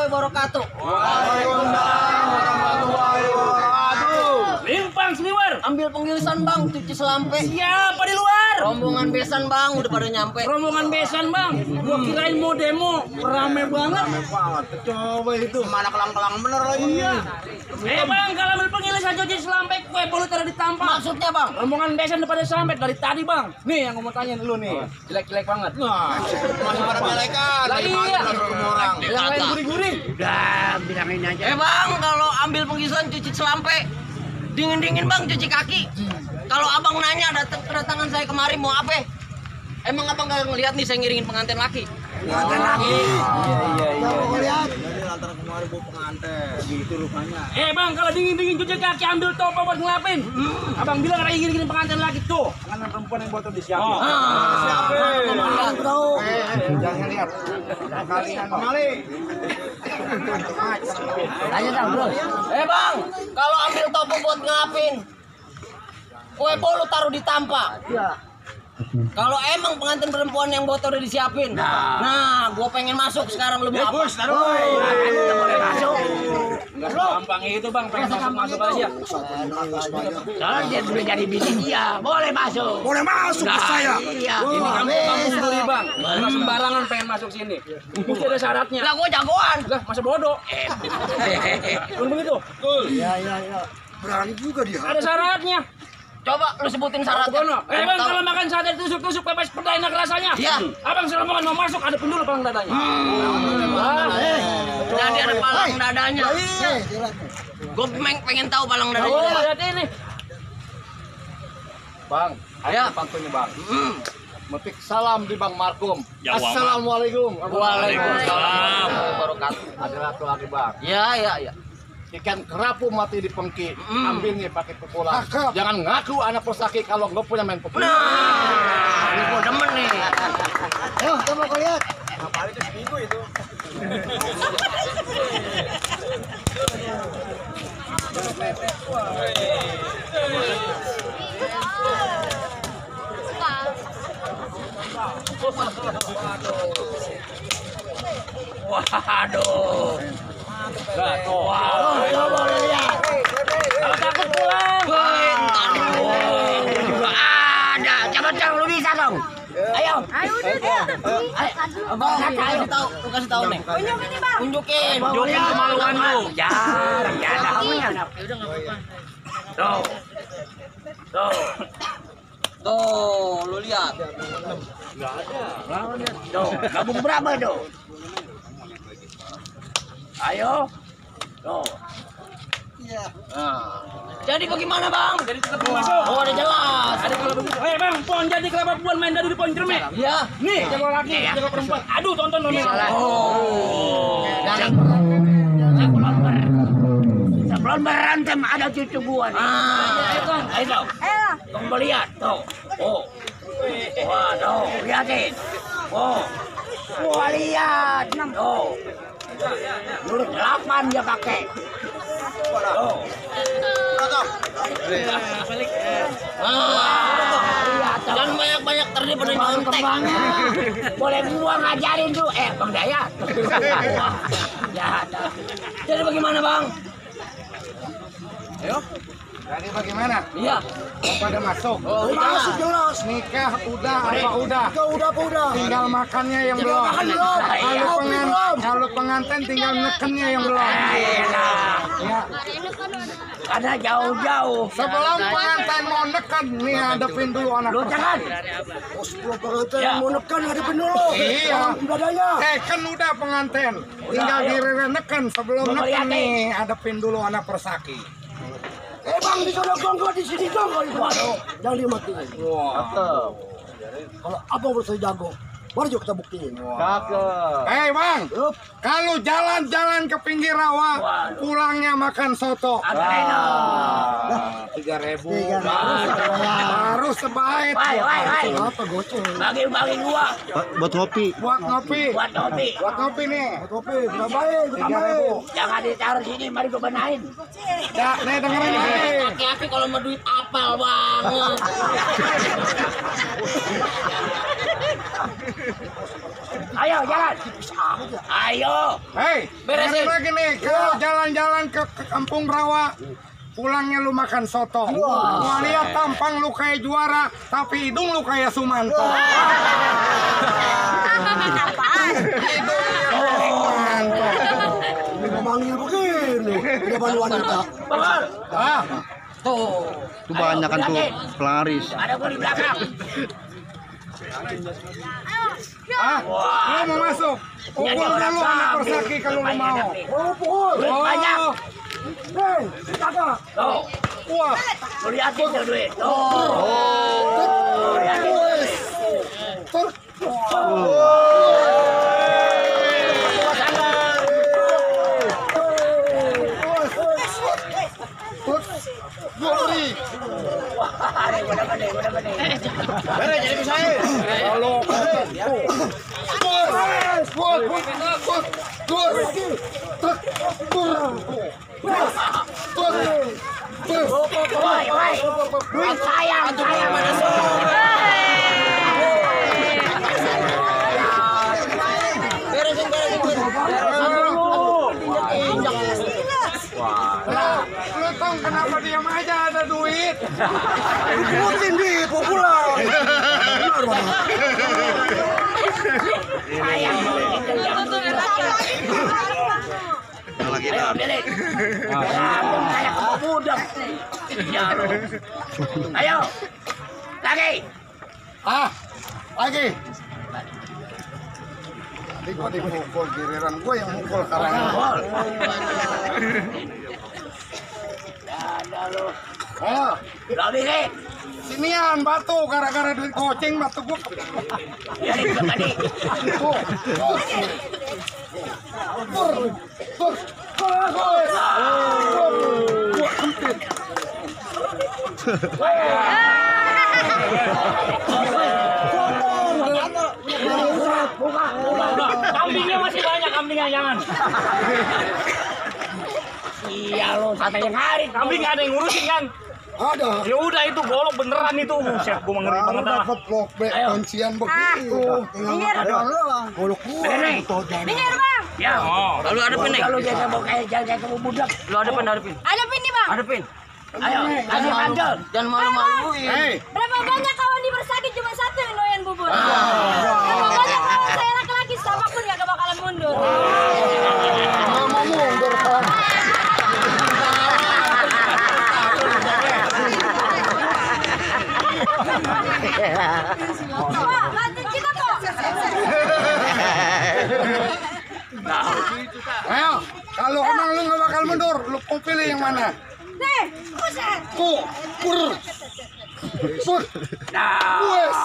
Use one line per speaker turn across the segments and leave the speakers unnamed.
wabarakatuh.
Waalaikumsalam warahmatullahi wabarakatuh.
Limpang senior.
Ambil penggilisan bang, cuci selampe.
Siapa di luar?
Rombongan besan bang, udah pada nyampe.
Rombongan besan bang. Gua kirain mau demo. Rame banget.
Coba itu mana kelang-kelang bener lagi.
Iya. Bang, kalau ambil pengilisan cuci selampe, kue bolu taruh di tampang.
Maksudnya bang?
Rombongan besan udah pada sampai dari tadi bang. Nih yang gua mau tanyain lu nih. Jelek-jelek banget.
Nah, masih pada melekat.
Lah
Dari
iya.
mana ketemu orang?
Yang lain gurih-gurih.
Udah bilangin aja.
Bang, kalau ambil penggilisan cuci selampe, dingin-dingin bang cuci kaki. Kalau abang nanya kedatangan saya kemari mau apa? Emang abang gak ngeliat nih saya ngiringin pengantin laki?
Pengantin lagi.
Iya.
Lihat. Jadi lantaran kemarin bawa pengantin. Gitu rupanya.
Bang, kalau dingin-dingin cuci kaki ambil topo buat ngelapin. Abang bilang ada ingin pengantin laki tuh. Pengantin perempuan yang botol disiapin.
Jangan lihat. Kalian kembali.
Ayo dong, Bro.
Bang, kalau ambil topo buat ngelapin, kue bolu taruh di tampak. Kalau emang pengantin perempuan yang botol udah disiapin, nah, gua pengen masuk sekarang lu mau apa?
Boleh masuk.
Enggak gampang itu bang, pengen masuk aja.
Kalau dia sudah jadi bini dia, boleh masuk.
Boleh masuk ke saya.
Iya.
Ini kampung sendiri bang, nggak sembarangan pengen masuk sini. Mesti ada syaratnya.
Lah gua jagoan.
Lah masa bodoh? Bukan begitu?
Berani juga dia.
Ada syaratnya.
Coba lu sebutin syaratnya.
Bang, kalau makan sate tusuk-tusuk pepes peda enak rasanya.
Iya.
Abang selama mau masuk ada dulu palang dadanya.
Jadi ada palang dadanya. Gua pengen tahu palang dadanya.
Oh, lihat ini.
Bang,
Ya.
pantunya bang. Metik salam di Bang Markum. Assalamualaikum.
Waalaikumsalam wabarakatuh.
Ada laki-laki bang.
Ya.
Ikan kerapu mati di pengki. Ambilnya pakai pukulan. Jangan ngaku anak pesaki kalau nggak punya main pukulan.
Nah, ini gua demen nih.
Ayo, coba kau lihat.
Waduh. Coba lihat. Kalau takut pulang.
Ada. Coba lu bisa dong. Ayo.
Abang, lu kasih tahu nih. Tunjukin.
Tunjukin kemaluan lu.
Jarang.
Tuh.
Tuh, lu lihat.
Tuh, gabung berapa tuh? Ayo. Tuh.
Jadi bagaimana bang?
Jadi tetap masuk.
Oh, udah jelas.
Ada kalau begitu. Bang, pohon jadi kelapa buan main dadu di pohon jeruk.
Iya.
Nih, jago laki, jago perempuan. Aduh, tonton nih.
Sebelum berantem ada cucu gua nih. Ayo. Kamu lihat tuh. Oh. Wah, tuh, lihatin. Oh. Wah, lihat. Tuh. Nurut 8 dia pakai. Tuh.
Jangan banyak-banyak terlibat pada nyontek.
Boleh gua ngajarin tuh. Bang Dayat. Ya,
Jadi bagaimana bang?
Ayo. Jadi bagaimana?
Iya.
Pada masuk.
Oh,
Masuk jelas. Nikah udah apa udah? Udah. Tinggal makannya yang belum. Kalau pengantin tinggal nekennya yang belum. Ya.
karena jauh-jauh.
Sebelum pengantin mau neken nih hadapin dulu anak.
Lu jangan.
Sebelum pengantin mau neken hadapin dulu. Iya. Dadanya. Kan udah pengantin. Tinggal neken sebelum neken nih hadapin dulu anak persaki.
Bang, di sana gonggo di sini gonggo itu. Jangan dimatiin.
Wah.
Kalau abang bersih jago, mari kita buktiin.
Hei bang, kalau jalan-jalan ke pinggir rawa, pulangnya makan soto. 3.000. Harus sebaik.
Apa goceng?
Bagi-bagi gua.
Buat ngopi.
Buat ngopi.
Buat ngopi nih.
Kopi, berapa baik, berapa
3.000.
Jangan ditaruh sini, mari gua benahin.
Ya, nih dengerin nih.
Aki-aki kalau mau duit apal banget.
Ayo jalan. Ayo.
Hei,
Beresin.
lagi nih, kalau jalan-jalan ke kampung rawa, pulangnya lu makan soto. Gua lihat tampang lu kayak juara, tapi hidung lu kayak Sumanto.
Manggil begini. Depan wanita.
Bogor.
Ah,
Tuh.
Itu banyak kan tuh pelaris.
Ada gua di belakang.
lu mau masuk? Pukul dulu anak Persaki kalau lu mau.
Oh, pukul.
Duit banyak.
Hei, kakak.
Tuh.
Wah,
Lu liatin tuh duit. Tuh. Woi. Duit sayang.
Beresin.
lu tong kenapa diam aja ada duit?
Ikutin di pukulan.
Sayang. Ayo, Billy. Kamu kayak kebudak. Ya, lu. Ayo. Lagi.
Lagi. Tadi gua dipukul, giliran gua yang mukul sekarang.
Bol.
Ayo,
Lagi nih.
sinian batu gara-gara duit goceng batu gua.
Biarin gua tadi. Kambingnya masih banyak, kambingnya jangan. Iya lo sampai yang hari kambing nggak ada yang ngurusin kan?
Ada.
Ya udah itu golok beneran itu. Buset, gua ngeri banget dah.
Dapat lockback kuncian begitu.
Golok gua.
Nih,
Minggir bang.
ya.
Lalu hadapin nih.
Kalau jaga mau kayak kamu budak.
Lu hadapin.
Hadapin nih bang.
Hadapin.
Ayo, kasih handal.
Jangan malu-maluin.
Hei,
Berapa banyak kawan di Persaki cuma satu yang doyan bubur. Berapa banyak kawan saya laki-laki siapapun gak bakalan mundur.
mau mundur kan?
Pak, bantuin kita kok.
Ayo, kalau emang lu nggak bakal mundur, lu mau pilih yang mana?
Nih, buset.
Nah,
Wes,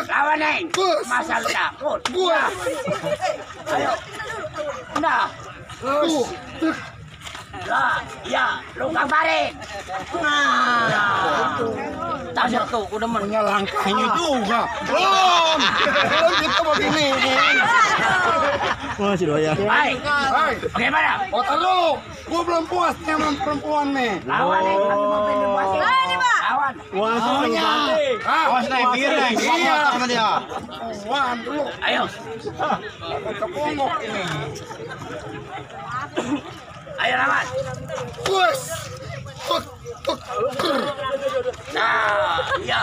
lawan nih.
Bus.
Masa lu takut?
gua,
Ayo. Nah,
tuh,
lah, ya, lu gambarin.
Nah. Tanya tuh, udah
punya langkahnya juga. Belum kita begini.
Masih doyan.
Baik.
Hai,
Bagaimana?
otak dulu. Gua belum puas nih sama perempuan nih.
Lawan nih, kami mau pindah masing.
Lawan nih, Pak.
Lawan.
Ah,
Awas naik pinggir naik.
Iya.
Sama dia.
Wan dulu.
Ayo.
Kepongok ini.
Ayo lawan.
Wes.
Nah, iya.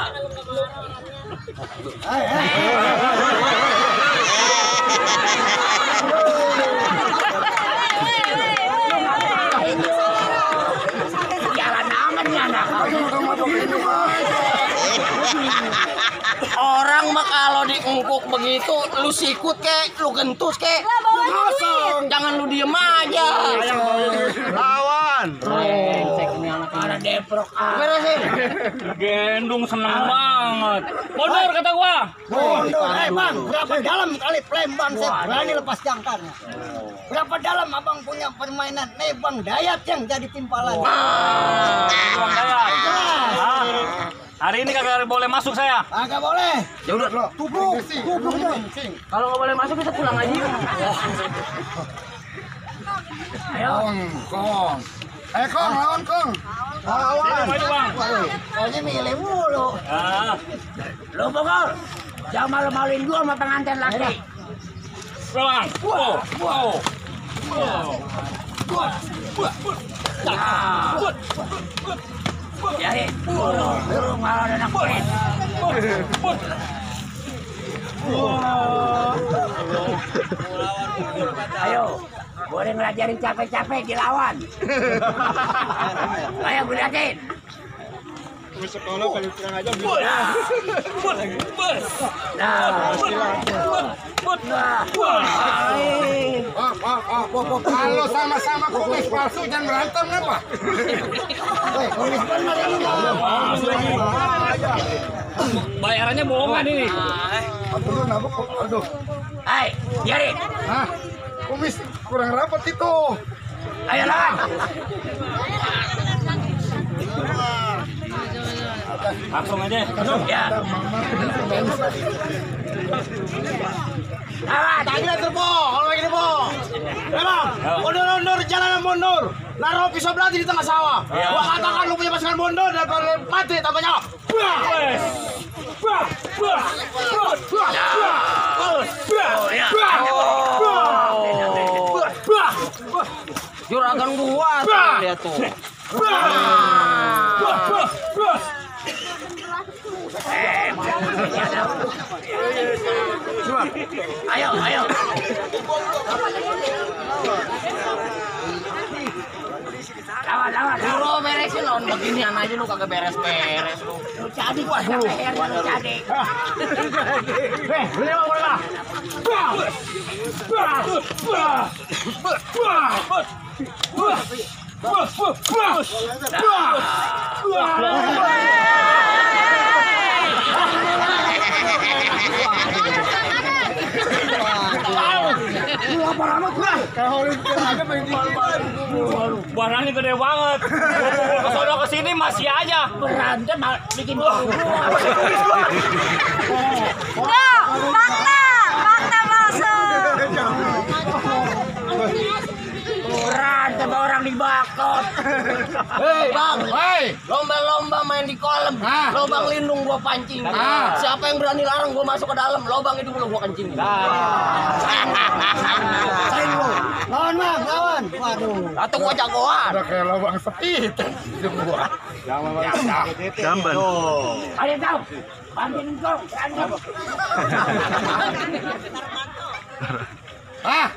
Jalan aman ya anak.
orang mah kalau diungkuk begitu, lu sikut kek, lu gentus kek.
Lah bawa duit.
Jangan lu diem aja.
Lawan.
Ada deprok.
Beresin.
Gendong seneng banget. Mundur kata gua.
Bang, berapa dalam kali Plembang saya berani lepas jangkarnya. Berapa dalam abang punya permainan? Nih Bang Dayat yang jadi timpalan.
Bang Dayat. Hari ini kagak boleh masuk saya.
Agak boleh.
Ya udah.
Tubruk dong.
Kalau nggak boleh masuk kita pulang aja.
Ayo.
Kong. Kong, lawan Kong.
Ayo, maju bang.
Kayaknya milih mulu.
Ah,
Lu Bogor. Jangan malu-maluin gua sama pengantin laki.
Bang. Wow.
Jadi, burung malah ada anak kulit. Ayo, boleh ngelajarin capek-capek dilawan. Ayo gue liatin.
Sekolah kali kurang aja kalau sama-sama kumis palsu jangan berantem apa?
Bayarannya bohongan ini.
Aduh,
Hai, biarin.
ah, kumis kurang rapat itu.
Ayo lawan.
Langsung aja.
Ya. Lawan.
Tagline terpo, kalau begini po. Memang, mundur, jalan mundur. Naruh pisau belati di tengah sawah. Gua katakan lu punya pasukan mundur dan mati tanpa nyawa.
Juragan gua lihat tuh.
Ayo. Lawan.
Lu beresin lawan beginian aja lu kagak beres-beres lu.
Lu jadi gua leher lu jadi.
Barangnya gede banget. Kesana kesini masih aja.
Berantem bikin gua.
Fakta masuk.
Berantem orang dibakot.
Hei bang,
Hei,
lomba-lomba main di kolam. Lobang lindung gua pancing. Siapa yang berani larang gua masuk ke dalam, lobang itu gua kencing.
Lawan bang, lawan. Waduh.
Atau gua jagoan.
udah kayak lubang sepit.
Jamban.
Ayo kau. Bantuin kau.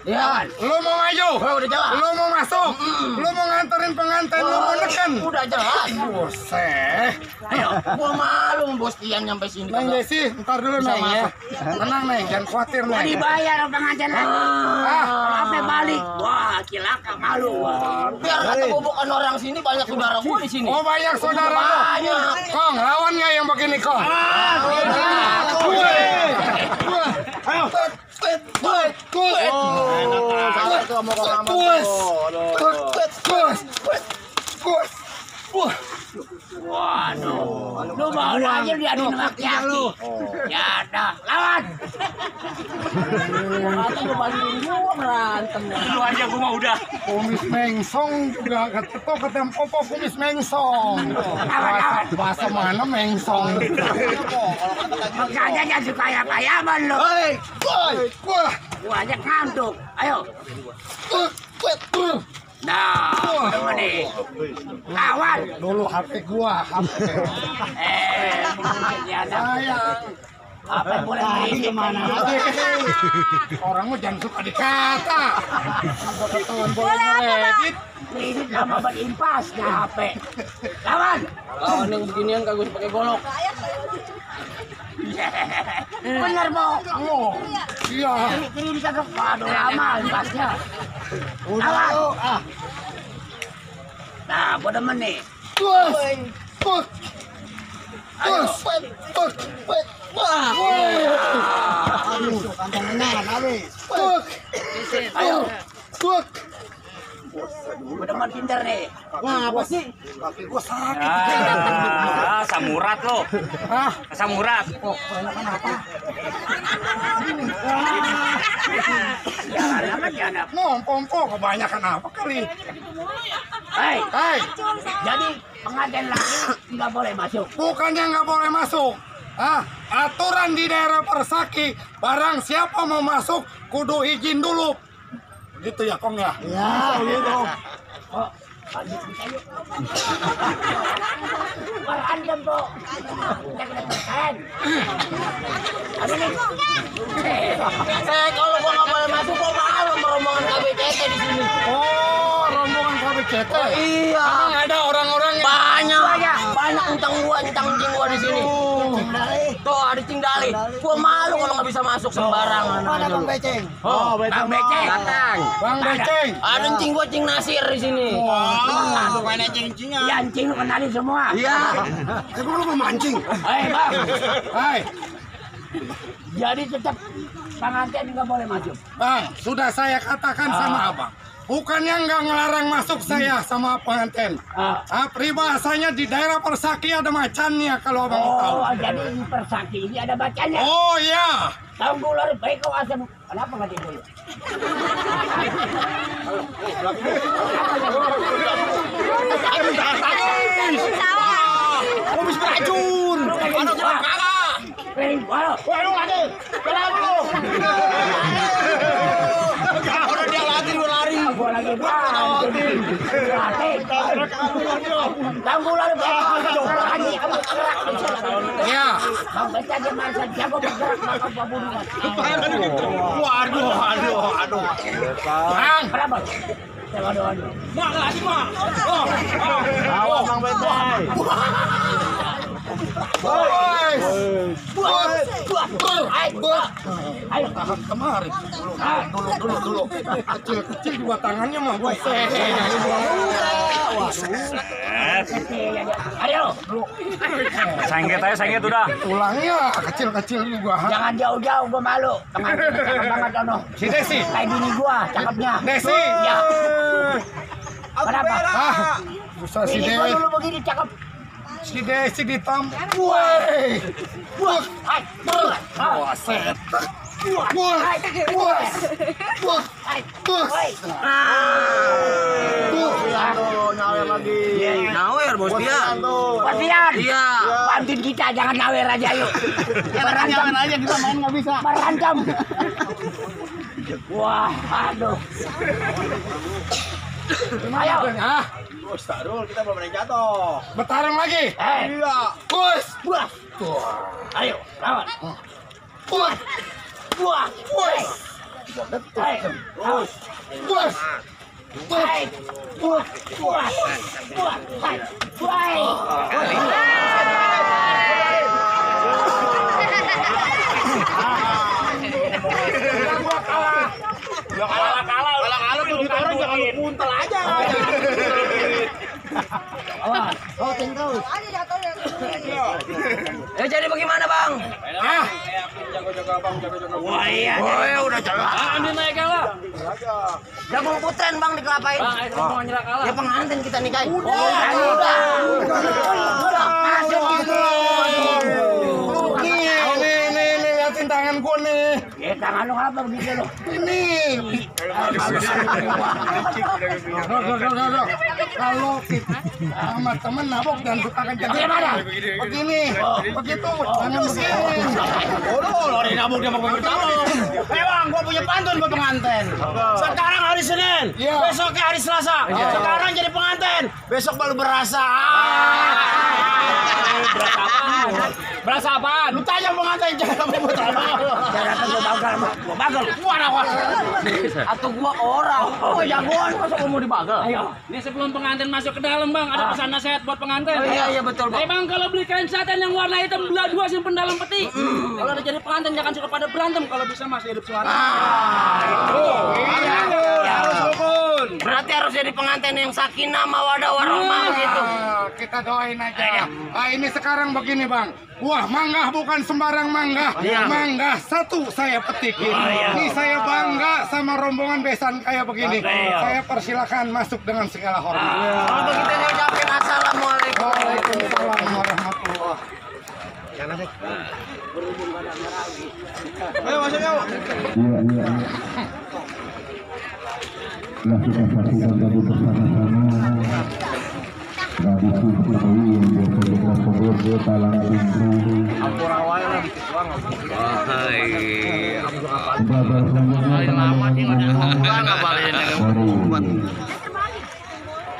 Ya,
Lu mau maju?
udah jelas.
Lu mau masuk? Lu mau nganterin pengantin? Lu mau neken?
Udah jelas.
Buset.
Ayo, gua malu bos Tian nyampe sini.
Neng
kagak.
Desi, ntar dulu Neng ya. Tenang Neng, jangan khawatir
Gua
Neng.
dibayar pengantin lagi. Sampai balik. Wah, kilaka malu.
Biar kata gua bukan orang sini, banyak saudara gua di sini.
Oh banyak saudara lu.
Banyak.
Kong, lawan nggak yang begini Kong?
Waduh, lu mau aja diaduin sama aki-aki. Ya dah, lawan.
Kata gua bantuin gua berantem.
Lu aja gua mah udah.
Kumis mengsong juga ketok ketemu popo kumis mengsong. Bahasa mana mengsong?
Makanya jangan suka ayam-ayaman lu. Gua aja ngantuk. Ayo. Nah, tunggu nih. Lawan.
Dulu HP gua, HP.
Ya dah.
Sayang.
Apa boleh main
Kemana
aja. Orang mah jangan suka dikata. Ketahuan boleh ngeredit.
Ini sama berimpas ya HP. Lawan.
Lawan yang beginian kagak usah pakai golok.
Bener mau.
Iya.
Ini bisa ke waduh lama impasnya. Lawan. Nah, gua demen nih. Ayo. Gua demen pinter nih.
Apa sih?
Samurat lo. Samurat.
Jangan.
Pompo kebanyakan apa kali?
Hei,
Hei,
jadi pengantin laki nggak boleh masuk.
bukannya nggak boleh masuk. Aturan di daerah Persaki, barang siapa mau masuk kudu izin dulu. Gitu ya, Kong ya?
Ya, gitu. Berandam bro.
Kalau gua nggak boleh masuk, gua malu sama rombongan KBCT di sini.
Oh, rombongan KBCT.
Iya.
Emang ada orang-orang yang
Banyak entang cing gua di sini. Tuh ada cing dali. Gua malu kalau nggak bisa masuk sembarangan.
Mana Bang Beceng?
Oh,
Bang Beceng.
Bang Beceng.
ada cing gua cing Nasir di sini.
Bukan cing-cingan.
Iya, anjing lu kenalin semua.
Iya.
Aku lu mau mancing.
Bang.
Hai,
Jadi tetap pengantin nggak boleh masuk.
Bang, sudah saya katakan sama Abang. Bukannya nggak ngelarang masuk saya sama pengantin. Peribahasanya di daerah Persaki ada macannya kalau Abang tahu.
Oh, jadi di Persaki ini ada bacanya.
Oh iya.
Tahu gular baik kau asam. Kenapa nggak tidur?
Habis beracun.
Aduh, kakak.
Waduh, lagi. Jalan dulu. Udah dia lagi dua lari.
Gua lagi tahu gular baik.
Iya.
Bang baca dia masa jago bergerak maka gua bunuh.
Waduh.
Bang,
Berapa? Waduh.
Mak lagi, Mak. Awas Bang Beceng.
Ayo.
kemarin dulu. Kecil juga tangannya mah gue.
Ayo.
Sengket udah.
Tulangnya kecil juga.
Jangan jauh-jauh, gua malu. Pengantin cakep banget ono.
Si Desi.
Kayak bini gua, cakepnya.
Desi.
Ya. Kenapa?
Bisa si
Bini gua
Dewi.
dulu begini cakep.
Si Desi ditampuk. Woi.
Hai.
Waset.
Nyawer lagi. Nyawer bos dia.
Pasian.
Iya.
Bantuin kita, jangan nawer aja yuk. Berantem
aja kita main nggak bisa.
Berantem. Wah, aduh. Ayo.
Starul, kita belum ada yang jatuh.
Bertarung lagi.
Iya.
Push.
Buah. Ayo, lawan.
Push.
Buah.
Push.
Ayo. Lawan.
Push.
Hai. Buah. Buah. Buah. Hai. Buah.
Kalah tuh di orang jangan lu puntel aja.
Jadi bagaimana bang?
Wah, iya.
Udah jalan.
Ambil naik kalah.
Jagung putren bang dikelapain.
Bang, ayo mau nyerah kalah.
Ya pengantin kita nikahin.
Udah.
Masuk gitu. Nih, liatin tangan gua nih.
Ya, tangan lu apa begitu lu?
Ini. Kalau kita sama temen nabok dan suka kencang. Begini. Begitu. Jangan begini.
Lari nabung dia mau pertama. Bang, gua punya pantun buat pengantin. Sekarang hari Senin,
Iya.
besoknya hari Selasa. Sekarang jadi pengantin, besok baru berasa.
Berasa apaan?
Lu tanya pengantin jangan mau bertanya.
Jangan gua bagal.
Atau gua orang. Gua jagoan masa gua mau dibagal.
Ayo.
Ini sebelum pengantin masuk ke dalam bang, ada pesan nasihat buat pengantin.
Iya betul bang.
Bang, kalau beli kain satin yang warna hitam belah dua simpen dalam peti. Kalau udah jadi pengantin jangan suka pada berantem, kalau bisa masih hidup suara.
Harus rukun.
Berarti harus jadi pengantin yang sakinah mawadah warohmah gitu.
Kita doain aja. Ini sekarang begini bang. Wah, manggah bukan sembarang manggah. Manggah satu saya petikin. Ini saya bangga sama rombongan besan kayak begini. Saya persilakan masuk dengan segala hormat.
Kalau begitu saya ucapin assalamualaikum.
Waalaikumsalam warahmatullah.
Ayo masuk yuk.
Lakukan satu dan bersama-sama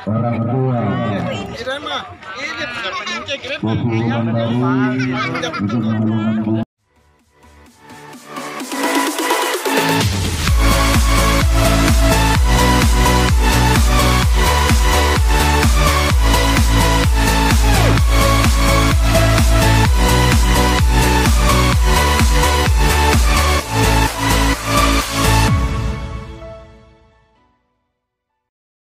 Orang tua
Ini mah, ini bukan penyincik, ini
Bapak Mandari